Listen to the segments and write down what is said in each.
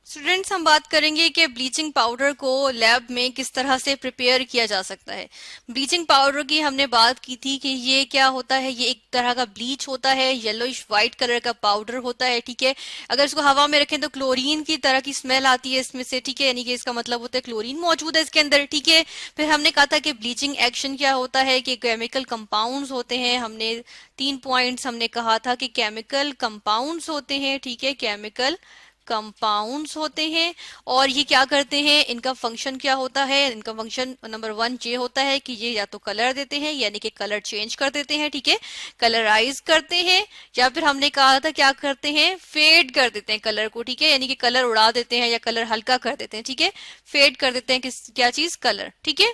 Students, हम बात करेंगे कि ब्लीचिंग पाउडर को लैब में किस तरह से प्रिपेयर किया जा सकता है। ब्लीचिंग पाउडर की हमने बात की थी कि ये क्या होता है, ये एक तरह का ब्लीच होता है, येलोइश वाइट कलर का पाउडर होता है। ठीक है, अगर इसको हवा में रखें तो क्लोरीन की तरह की स्मेल आती है इसमें से। ठीक है, यानी कि इसका मतलब होता है क्लोरीन मौजूद है इसके अंदर। ठीक है, फिर हमने कहा था कि ब्लीचिंग एक्शन क्या होता है, कि केमिकल कंपाउंड्स होते हैं। हमने 3 पॉइंट्स हमने कहा था कि केमिकल कंपाउंड्स होते हैं। ठीक है, केमिकल कंपाउंड्स होते हैं और ये क्या करते हैं, इनका फंक्शन क्या होता है। इनका फंक्शन नंबर 1 ये होता है कि ये या तो कलर देते हैं, यानी कि कलर चेंज कर देते हैं। ठीक है, कलराइज करते हैं, या फिर हमने कहा था क्या करते हैं, फेड कर देते हैं कलर को। ठीक है, यानी कि कलर उड़ा देते हैं या कलर हल्का कर देते हैं। ठीक है, फेड कर देते हैं किस क्या चीज, कलर। ठीक है,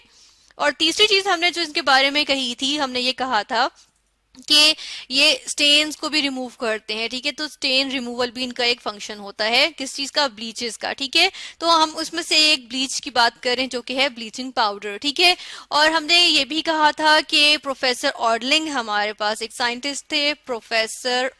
और तीसरी चीज हमने जो इसके बारे में कही थी, हमने ये कहा था कि ये स्टेन्स को भी रिमूव करते हैं। ठीक है, तो स्टेन रिमूवल भी इनका एक फंक्शन होता है, किस चीज का, ब्लीचेस का। ठीक है, तो हम उसमें से एक ब्लीच की बात करें जो कि है ब्लीचिंग पाउडर। ठीक है, और हमने ये भी कहा था कि प्रोफेसर ऑर्डलिंग, हमारे पास एक साइंटिस्ट थे प्रोफेसर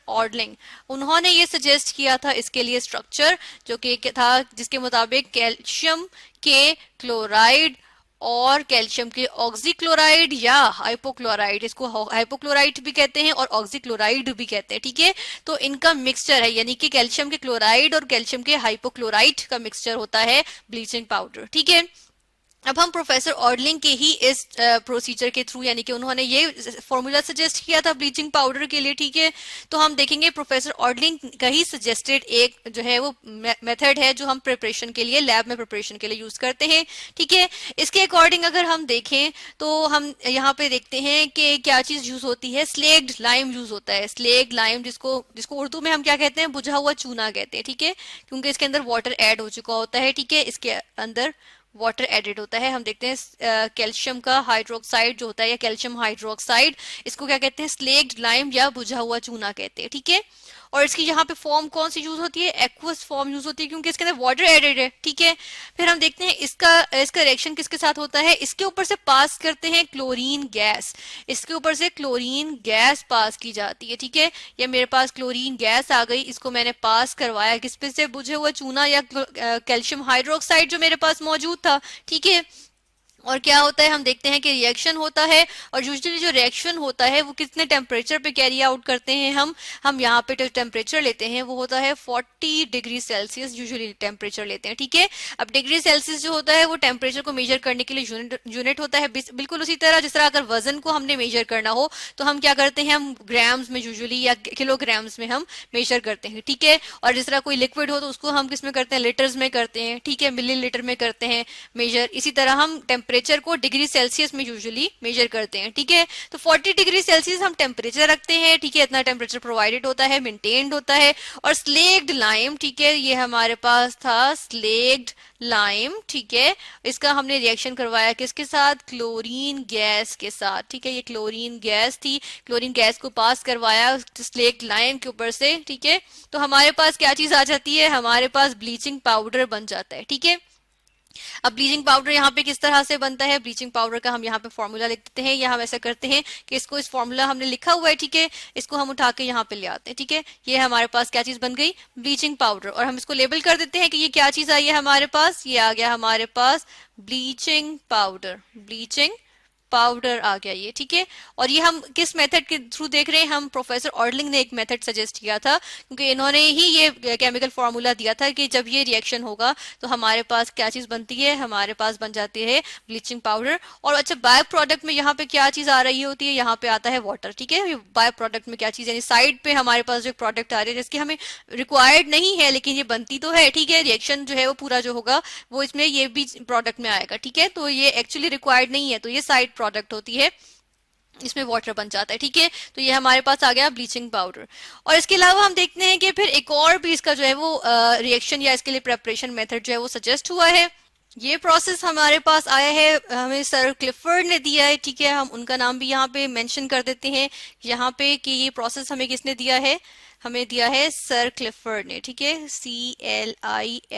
ऑर्डलिंग, उन्होंने ये सजेस्ट किया था इसके लिए स्ट्रक्चर, जो कि था जिसके मुताबिक कैल्शियम के क्लोराइड और कैल्शियम के ऑक्सीक्लोराइड या हाइपोक्लोराइड, इसको हाइपोक्लोराइड भी कहते हैं और ऑक्सीक्लोराइड भी कहते हैं। ठीक है, तो इनका मिक्सचर है, यानी कि कैल्शियम के क्लोराइड और कैल्शियम के हाइपोक्लोराइड का मिक्सचर होता है ब्लीचिंग पाउडर। ठीक है, अब हम प्रोफेसर ऑर्डलिंग के ही इस प्रोसीजर के थ्रू, यानी कि उन्होंने ये फॉर्मूला सजेस्ट किया था ब्लीचिंग पाउडर के लिए। ठीक है, तो हम देखेंगे प्रोफेसर ऑर्डलिंग का ही सजेस्टेड एक जो है वो मेथड है जो हम प्रिपरेशन के लिए, लैब में प्रिपरेशन के लिए यूज करते हैं। ठीक है, इसके अकॉर्डिंग अगर हम देखें तो हम यहाँ पे देखते हैं कि क्या चीज यूज होती है, स्लेक्ड लाइम यूज होता है। स्लेक्ड लाइम, जिसको जिसको उर्दू में हम क्या कहते हैं, बुझा हुआ चूना कहते हैं। ठीक है, क्योंकि इसके अंदर वाटर ऐड हो चुका होता है। ठीक है, इसके अंदर वाटर एडिड होता है। हम देखते हैं कैल्शियम का हाइड्रोक्साइड जो होता है, या कैल्शियम हाइड्रोक्साइड, इसको क्या कहते हैं, स्लेक्ड लाइम या बुझा हुआ चूना कहते हैं। ठीक है, और इसकी यहाँ पे फॉर्म कौन सी यूज होती है, एक्वस फॉर्म यूज होती है, क्योंकि इसके अंदर वाटर एडेड है। ठीक है, फिर हम देखते हैं इसका इसका रिएक्शन किसके साथ होता है, इसके ऊपर से पास करते हैं क्लोरीन गैस, इसके ऊपर से क्लोरीन गैस पास की जाती है। ठीक है, ये मेरे पास क्लोरीन गैस आ गई, इसको मैंने पास करवाया किस पे से, बुझे हुआ चूना या कैल्शियम हाइड्रोक्साइड जो मेरे पास मौजूद था। ठीक है, और क्या होता है, हम देखते हैं कि रिएक्शन होता है, और यूजुअली जो रिएक्शन होता है वो कितने टेम्परेचर पे कैरी आउट करते हैं हम यहाँ पे जो टेम्परेचर लेते हैं वो होता है 40 डिग्री सेल्सियस यूजुअली टेम्परेचर लेते हैं। ठीक है, अब डिग्री सेल्सियस जो होता है वो टेम्परेचर को मेजर करने के लिए यूनिट होता है, बिल्कुल उसी तरह जिस तरह अगर वजन को हमने मेजर करना हो तो हम क्या करते हैं, हम ग्राम्स में यूजुअली या किलोग्राम्स में हम मेजर करते हैं। ठीक है, और जिस तरह कोई लिक्विड हो तो उसको हम किस में करते हैं, लीटर्स में करते हैं। ठीक है, मिली लीटर में करते हैं मेजर, इसी तरह हम टेम्परेचर को डिग्री सेल्सियस में यूजुअली मेजर करते हैं। ठीक है, तो 40 डिग्री सेल्सियस हम टेम्परेचर रखते हैं। ठीक है, इतना टेम्परेचर प्रोवाइडेड होता है, मेंटेन्ड होता है। और स्लेक्ड लाइम, ठीक है, ये हमारे पास था स्लेक्ड लाइम। ठीक है, इसका हमने रिएक्शन करवाया किसके साथ, क्लोरीन गैस के साथ। ठीक है, ये क्लोरीन गैस थी, क्लोरीन गैस को पास करवाया स्लेक्ड लाइम के ऊपर से। ठीक है, तो हमारे पास क्या चीज आ जाती है, हमारे पास ब्लीचिंग पाउडर बन जाता है। ठीक है, अब ब्लीचिंग पाउडर यहाँ पे किस तरह से बनता है, ब्लीचिंग पाउडर का हम यहाँ पे फॉर्मूला लिख देते हैं, या हम ऐसा करते हैं कि इसको, इस फॉर्मूला हमने लिखा हुआ है। ठीक है, इसको हम उठा के यहाँ पे ले आते हैं। ठीक है, ये हमारे पास क्या चीज बन गई, ब्लीचिंग पाउडर, और हम इसको लेबल कर देते हैं कि ये क्या चीज आई है हमारे पास, ये आ गया हमारे पास ब्लीचिंग पाउडर, ब्लीचिंग पाउडर आ गया ये। ठीक है, और ये हम किस मेथड के थ्रू देख रहे हैं, हम प्रोफेसर ऑर्डलिंग ने एक मेथड सजेस्ट किया था, क्योंकि इन्होंने ही ये केमिकल फॉर्मूला दिया था कि जब ये रिएक्शन होगा तो हमारे पास क्या चीज बनती है, हमारे पास बन जाती है ब्लीचिंग पाउडर। और अच्छा, बाय प्रोडक्ट में यहाँ पे क्या चीज आ रही होती है, यहाँ पे आता है वाटर। ठीक है, बाय प्रोडक्ट में क्या चीज, यानी साइड पे हमारे पास जो प्रोडक्ट आ रही है जिसकी हमें रिक्वायर्ड नहीं है लेकिन ये बनती तो है। ठीक है, रिएक्शन जो है वो पूरा जो होगा वो इसमें ये भी प्रोडक्ट में आएगा। ठीक है, तो ये एक्चुअली रिक्वायर्ड नहीं है, तो ये साइड प्रोडक्ट होती है, इसमें वाटर बन जाता है। ठीक है, तो ये हमारे पास आ गया ब्लीचिंग पाउडर। और इसके अलावा हम देखते हैं कि फिर एक और भी इसका जो है वो रिएक्शन या इसके लिए प्रेपरेशन मेथड जो है वो सजेस्ट हुआ है। ये प्रोसेस हमारे पास आया है, हमें सर क्लिफर्ड ने दिया है। ठीक है, हम उनका नाम भी यहाँ पे मेंशन कर देते हैं यहाँ पे कि ये प्रोसेस हमें किसने दिया है, हमें दिया है सर क्लिफर्ड ने। ठीक है, CLIFF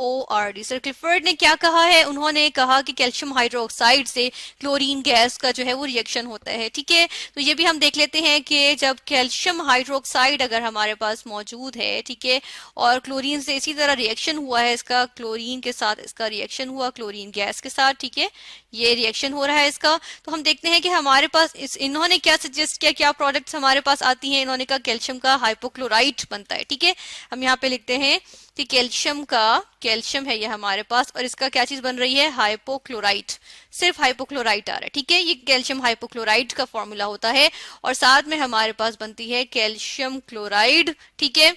ORD। सर क्लिफर्ड ने क्या कहा है, उन्होंने कहा कि कैल्शियम हाइड्रोक्साइड से क्लोरीन गैस का जो है वो रिएक्शन होता है। ठीक है, तो ये भी हम देख लेते हैं कि जब कैल्शियम हाइड्रोक्साइड अगर हमारे पास मौजूद है, ठीक है, और क्लोरीन से इसी तरह रिएक्शन हुआ है, इसका क्लोरीन के साथ इसका रिएक्शन हुआ क्लोरीन गैस के साथ, ठीक है, ये रिएक्शन हो रहा है इसका, तो हम देखते हैं कि हमारे पास इन्होंने क्या सजेस्ट किया, क्या प्रोडक्ट्स हमारे पास आती हैं। इन्होंने कहा कैल्शियम का हाइपोक्लोराइट बनता है। ठीक है, हम यहाँ पे लिखते हैं कि कैल्शियम है ये हमारे पास, और इसका क्या चीज बन रही है, हाइपोक्लोराइट, सिर्फ हाइपोक्लोराइट आ रहा है। ठीक है, ये कैल्शियम हाइपोक्लोराइट का फॉर्मूला होता है, और साथ में हमारे पास बनती है कैल्शियम क्लोराइड। ठीक है,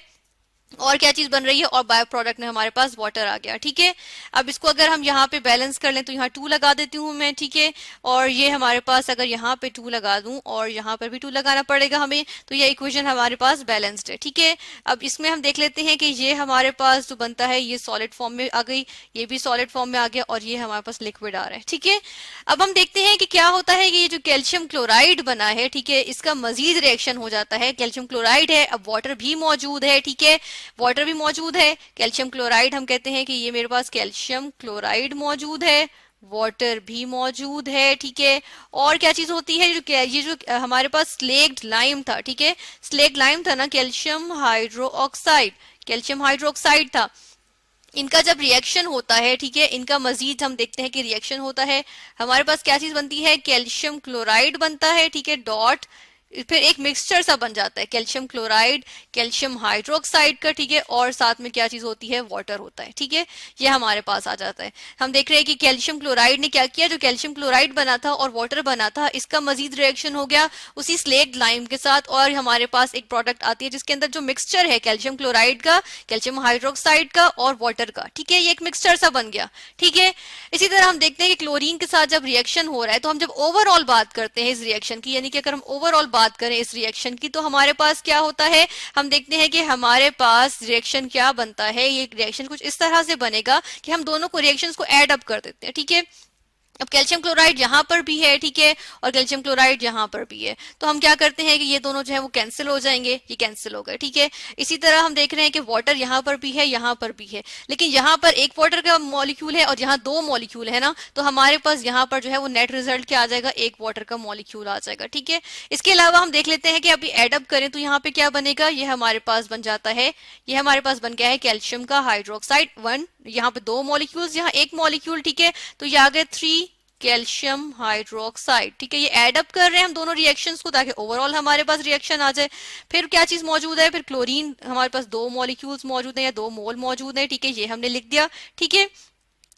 और क्या चीज बन रही है, और बाय प्रोडक्ट में हमारे पास वाटर आ गया। ठीक है, अब इसको अगर हम यहाँ पे बैलेंस कर लें तो यहाँ 2 लगा देती हूँ मैं। ठीक है, और ये हमारे पास अगर यहाँ पे 2 लगा दूं और यहाँ पर भी 2 लगाना पड़ेगा हमें, तो ये इक्वेशन हमारे पास बैलेंस्ड है। ठीक है, अब इसमें हम देख लेते हैं कि ये हमारे पास जो बनता है ये सॉलिड फॉर्म में आ गई, ये भी सॉलिड फॉर्म में आ गया, और ये हमारे पास लिक्विड आ रहा है। ठीक है, अब हम देखते हैं कि क्या होता है कि ये जो कैल्शियम क्लोराइड बना है, ठीक है, इसका मजीद रिएक्शन हो जाता है। कैल्शियम क्लोराइड है, अब वाटर भी मौजूद है। ठीक है, वाटर भी मौजूद है, कैल्शियम क्लोराइड, हम कहते हैं कि ये मेरे पास कैल्शियम क्लोराइड मौजूद है, वाटर भी मौजूद है। ठीक है, और क्या चीज होती है, ये जो हमारे पास स्लेक्ड लाइम था, ठीक है, स्लेक्ड लाइम था ना, कैल्शियम हाइड्रोक्साइड था, इनका जब रिएक्शन होता है, ठीक है, इनका मजीद हम देखते हैं कि रिएक्शन होता है, हमारे पास क्या चीज बनती है, कैल्शियम क्लोराइड बनता है। ठीक है, डॉट, फिर एक मिक्सचर सा बन जाता है, कैल्शियम क्लोराइड, कैल्शियम हाइड्रोक्साइड का। ठीक है, और साथ में क्या चीज होती है, वाटर होता है। ठीक है, ये हमारे पास आ जाता है। हम देख रहे हैं कि कैल्शियम क्लोराइड ने क्या किया, जो कैल्शियम क्लोराइड बना था और वाटर बना था, इसका मजीद रिएक्शन हो गया उसी स्लेक्ड लाइम के साथ, और हमारे पास एक प्रोडक्ट आती है जिसके अंदर जो मिक्सचर है कैल्शियम क्लोराइड का, कैल्शियम हाइड्रोक्साइड का और वाटर का। ठीक है, ये एक मिक्सचर सा बन गया। ठीक है, इसी तरह हम देखते हैं कि क्लोरीन के साथ जब रिएक्शन हो रहा है, तो हम जब ओवरऑल बात करते हैं इस रिएक्शन की, यानी कि अगर हम ओवरऑल बात करें इस रिएक्शन की, तो हमारे पास क्या होता है, हम देखते हैं कि हमारे पास रिएक्शन क्या बनता है, ये रिएक्शन कुछ इस तरह से बनेगा कि हम दोनों को रिएक्शंस को ऐड अप कर देते हैं। ठीक है, अब कैल्शियम क्लोराइड यहाँ पर भी है, ठीक है, और कैल्शियम क्लोराइड यहाँ पर भी है, तो हम क्या करते हैं कि ये दोनों जो है वो कैंसिल हो जाएंगे, ये कैंसिल हो गए। ठीक है, इसी तरह हम देख रहे हैं कि वाटर यहाँ पर भी है, यहाँ पर भी है, लेकिन यहाँ पर एक वाटर का मॉलिक्यूल है और यहाँ 2 मॉलिक्यूल है ना, तो हमारे पास यहाँ पर जो है वो नेट रिजल्ट क्या आ जाएगा, 1 वाटर का मॉलिक्यूल आ जाएगा। ठीक है, इसके अलावा हम देख लेते हैं कि अभी एडअप करें तो यहाँ पे क्या बनेगा, ये हमारे पास बन जाता है, ये हमारे पास बन गया है कैल्शियम का हाइड्रोक्साइड 1, यहाँ पे 2 मॉलिक्यूल्स, यहाँ 1 मॉलिक्यूल। ठीक है, तो ये आ गए 3 कैल्शियम हाइड्रोक्साइड। ठीक है, ये एड अप कर रहे हैं हम दोनों रिएक्शंस को ताकि ओवरऑल हमारे पास रिएक्शन आ जाए। फिर क्या चीज मौजूद है, फिर क्लोरीन, हमारे पास 2 मॉलिक्यूल्स मौजूद हैं या 2 मोल मौजूद हैं। ठीक है, ये हमने लिख दिया। ठीक है,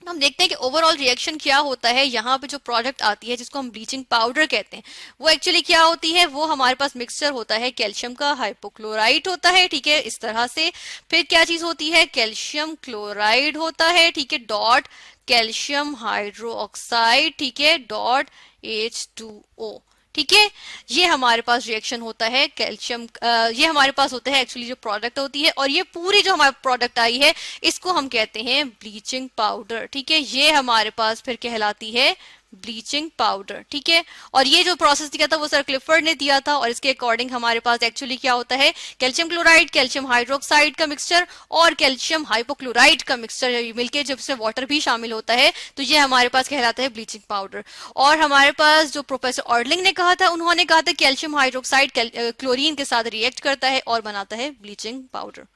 हम देखते हैं कि ओवरऑल रिएक्शन क्या होता है। यहाँ पे जो प्रोडक्ट आती है जिसको हम ब्लीचिंग पाउडर कहते हैं, वो एक्चुअली क्या होती है, वो हमारे पास मिक्सचर होता है, कैल्शियम का हाइपोक्लोराइट होता है। ठीक है, इस तरह से। फिर क्या चीज होती है, कैल्शियम क्लोराइड होता है। ठीक है, डॉट कैल्शियम हाइड्रोक्साइड, ठीक है, डॉट H2O। ठीक है, ये हमारे पास रिएक्शन होता है कैल्शियम, ये हमारे पास होता है एक्चुअली जो प्रोडक्ट होती है, और ये पूरी जो हमारे प्रोडक्ट आई है इसको हम कहते हैं ब्लीचिंग पाउडर। ठीक है, ये हमारे पास फिर कहलाती है ब्लीचिंग पाउडर। ठीक है, और ये जो प्रोसेस दिया था वो सर क्लिफर्ड ने दिया था, और इसके अकॉर्डिंग हमारे पास एक्चुअली क्या होता है, कैल्शियम क्लोराइड, कैल्शियम हाइड्रोक्साइड का मिक्सचर और कैल्शियम हाइपोक्लोराइड का मिक्सचर मिलके जब से वाटर भी शामिल होता है तो ये हमारे पास कहलाता है ब्लीचिंग पाउडर। और हमारे पास जो प्रोफेसर ऑर्डलिंग ने कहा था, उन्होंने कहा था कैल्शियम हाइड्रोक्साइड क्लोरीन के साथ रिएक्ट करता है और बनाता है ब्लीचिंग पाउडर।